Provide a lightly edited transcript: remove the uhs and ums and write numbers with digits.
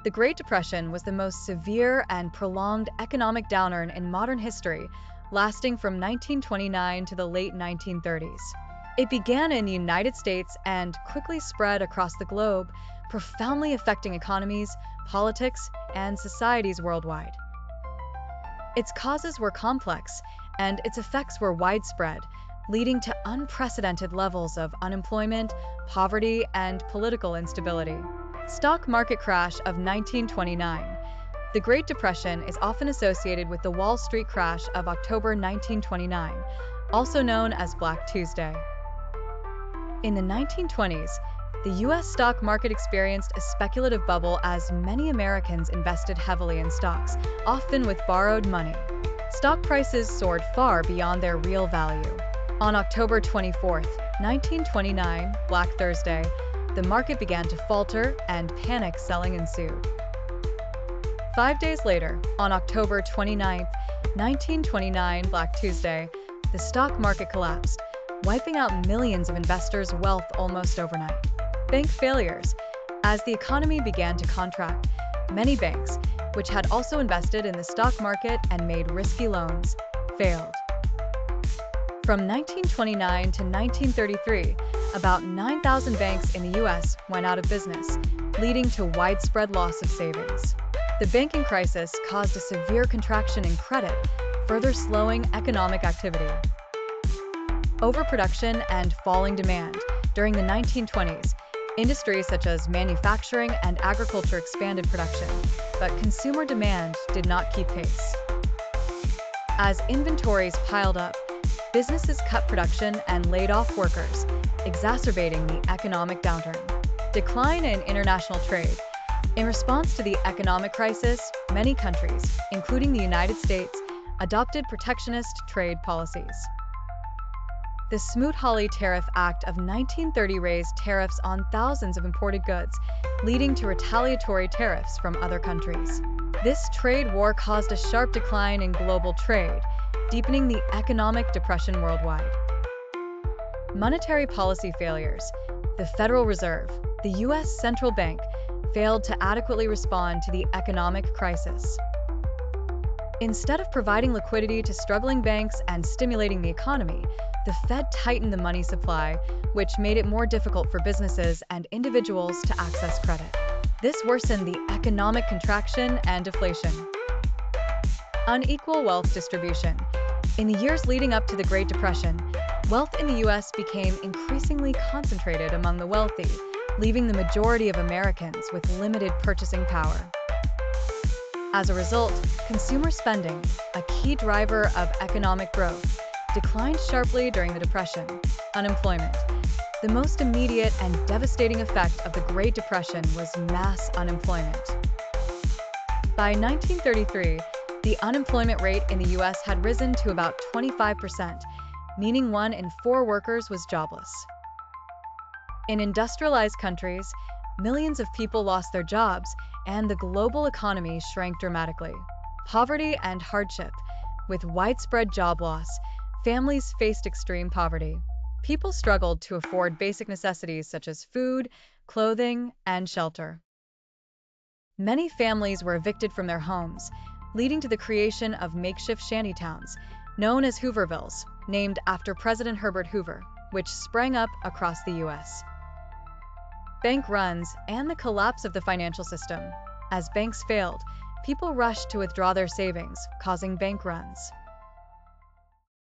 The Great Depression was the most severe and prolonged economic downturn in modern history, lasting from 1929 to the late 1930s. It began in the United States and quickly spread across the globe, profoundly affecting economies, politics, and societies worldwide. Its causes were complex, and its effects were widespread, leading to unprecedented levels of unemployment, poverty, and political instability. Stock market crash of 1929. The Great Depression is often associated with the Wall Street crash of October 1929, also known as Black Tuesday. In the 1920s, the U.S. stock market experienced a speculative bubble as many Americans invested heavily in stocks, often with borrowed money. Stock prices soared far beyond their real value. On October 24, 1929, Black Thursday, the market began to falter and panic selling ensued. 5 days later, on October 29, 1929, Black Tuesday, the stock market collapsed, wiping out millions of investors' wealth almost overnight. Bank failures. As the economy began to contract, many banks, which had also invested in the stock market and made risky loans, failed. From 1929 to 1933, about 9,000 banks in the U.S. went out of business, leading to widespread loss of savings. The banking crisis caused a severe contraction in credit, further slowing economic activity. Overproduction and falling demand. During the 1920s, industries such as manufacturing and agriculture expanded production, but consumer demand did not keep pace. As inventories piled up, businesses cut production and laid off workers, exacerbating the economic downturn. Decline in international trade. In response to the economic crisis, many countries, including the United States, adopted protectionist trade policies. The Smoot-Hawley Tariff Act of 1930 raised tariffs on thousands of imported goods, leading to retaliatory tariffs from other countries. This trade war caused a sharp decline in global trade, deepening the economic depression worldwide. Monetary policy failures. The Federal Reserve, the U.S. central bank, failed to adequately respond to the economic crisis. Instead of providing liquidity to struggling banks and stimulating the economy, the Fed tightened the money supply, which made it more difficult for businesses and individuals to access credit. This worsened the economic contraction and deflation. Unequal wealth distribution. In the years leading up to the Great Depression, wealth in the U.S. became increasingly concentrated among the wealthy, leaving the majority of Americans with limited purchasing power. As a result, consumer spending, a key driver of economic growth, declined sharply during the Depression. Unemployment. The most immediate and devastating effect of the Great Depression was mass unemployment. By 1933, the unemployment rate in the U.S. had risen to about 25%, meaning 1 in 4 workers was jobless. In industrialized countries, millions of people lost their jobs, and the global economy shrank dramatically. Poverty and hardship. With widespread job loss, families faced extreme poverty. People struggled to afford basic necessities such as food, clothing, and shelter. Many families were evicted from their homes, leading to the creation of makeshift shantytowns, known as Hoovervilles, named after President Herbert Hoover, which sprang up across the U.S. Bank runs and the collapse of the financial system. As banks failed, people rushed to withdraw their savings, causing bank runs.